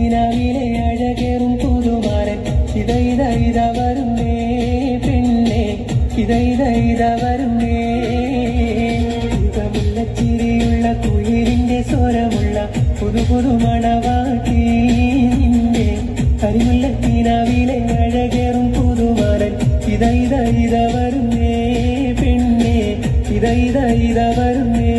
കിനാവിലെ അഴകേറും പുതുമാരൻ ഇത വരുന്നേ പെണ്ണെ ഇത വരുന്നേ ചിരിയുള്ള കുയിലിന്റെ സ്വരമുള്ള പുതു മണവാട്ടി നിന്റെ കരിമുല്ല കിനാവിലെ അഴകേറും പുതുമാരൻ ഇത വരുന്നേ പെണ്ണെ ഇത വരുന്നേ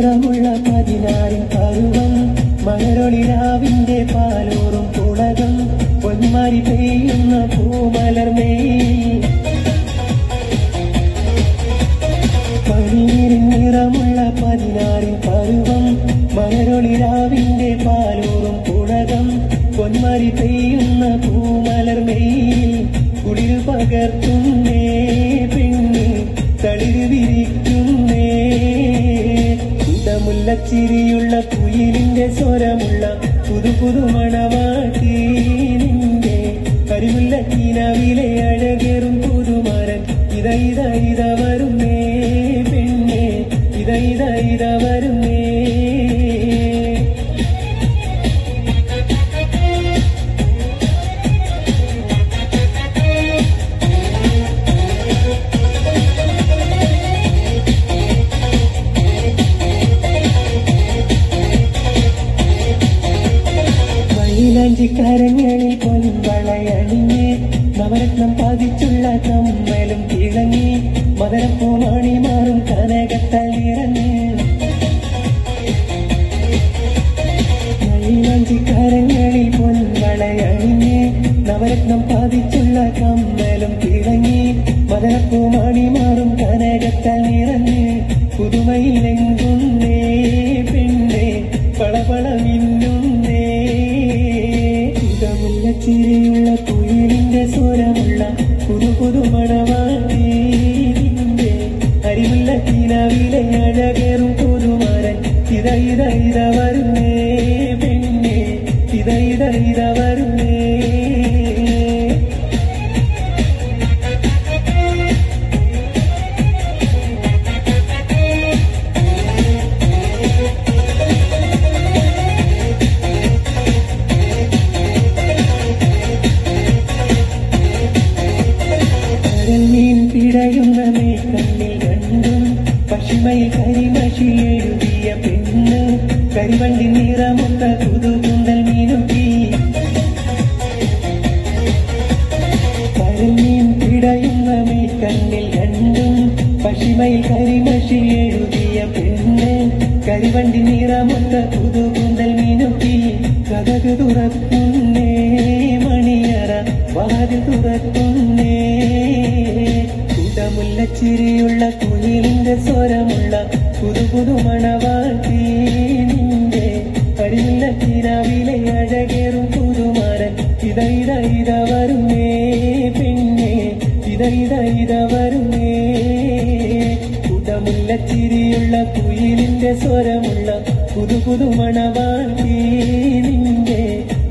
നിറമുള്ള 16 പരുവം മലരൊളിരാവിന്റെ പാലോറും പുളകം പൊന്മാരി പെയ്യുന്ന പൂമലർമേ നിറമുള്ള 16 പരുവം മലരൊളിരാവിന്റെ പാലോറും പുളകം പൊന്മാരി പെയ്യുന്ന പൂമലർമേയിൽ കുളിർ പകർത്തുന്നേ പെണ്ണി തളിര് വിരിക്കുന്നേ മുല്ലച്ചിരിയുള്ള കുയിലിന്റെ സ്വരമുള്ള പുതു മണവാട്ടി നിന്റെ കരിമുല്ല കിനാവിലെ അഴകേറും പുതുമാരൻ ഇത വരുന്നേ പെണ്ണെ ഇത വരുന്നേ കരങ്ങളിൽ പൊൻവളയണിഞ്ഞ് നവരത്നം പതിച്ചുള്ള കമ്മലും തിളങ്ങി മദരപ്പൂമാണി മാറും കനകത്താൽ നിറഞ്ഞ് കരങ്ങളിൽ പൊൻവളയണിഞ്ഞ് നവരത്നം പതിച്ചുള്ള കമ്മലും തിളങ്ങി മദരപ്പൂമാണി മാറും കനകത്താൽ നിറഞ്ഞ് പുതുമയിലെങ്കുന്നേ പെണ്ണെ പളപള മിന്നുന്നേ ചിരിയുള്ള കുയിലിന്റെ സ്വരമുള്ള പുതു മണവാട്ടി നിന്റെ കരിമുല്ല കിനാവിലെ അഴകേറും പുതുമാരൻ ഇത വരുന്നേ പെണ്ണെ ഇത വരുന്നേ പിടയുന്ന കണ്ണിൽ രണ്ടും പശിമയിൽ കരിമഷി എഴുതിയ പെണ്ണ് കരിവണ്ടി നിറമൊത്ത പുതുകുന്തൽ മീനുക്കി കരമീൻ പിടയുന്ന കണ്ണിൽ രണ്ടും പശിമയിൽ കരിമഷി എഴുതിയ പെണ്ണ് കരിവണ്ടി നിറമൊത്ത പുതുകുന്തൽ മീനുക്കി കഥക് തുറക്കുന്നേ മണിയറ വാതിൽ തുറക്കുന്നേ മുല്ലച്ചിരിയുള്ള കുയിലിന്റെ സ്വരമുള്ള പുതു മണവാട്ടി നിന്റെ കരിമുല്ല കിനാവിലെ അഴകേറും പുതുമാരൻ ഇത വരുന്നേ പെണ്ണെ ഇത വരുന്നേ മുല്ലച്ചിരിയുള്ള കുയിലിന്റെ സ്വരമുള്ള പുതു മണവാട്ടി നിന്റെ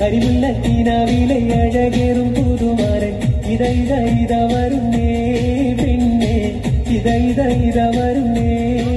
കരിമുല്ല കിനാവിലെ അഴകേറും പുതുമാരൻ ഇത വരുന്നേ പെണ്ണെ ഇത വരുന്നേ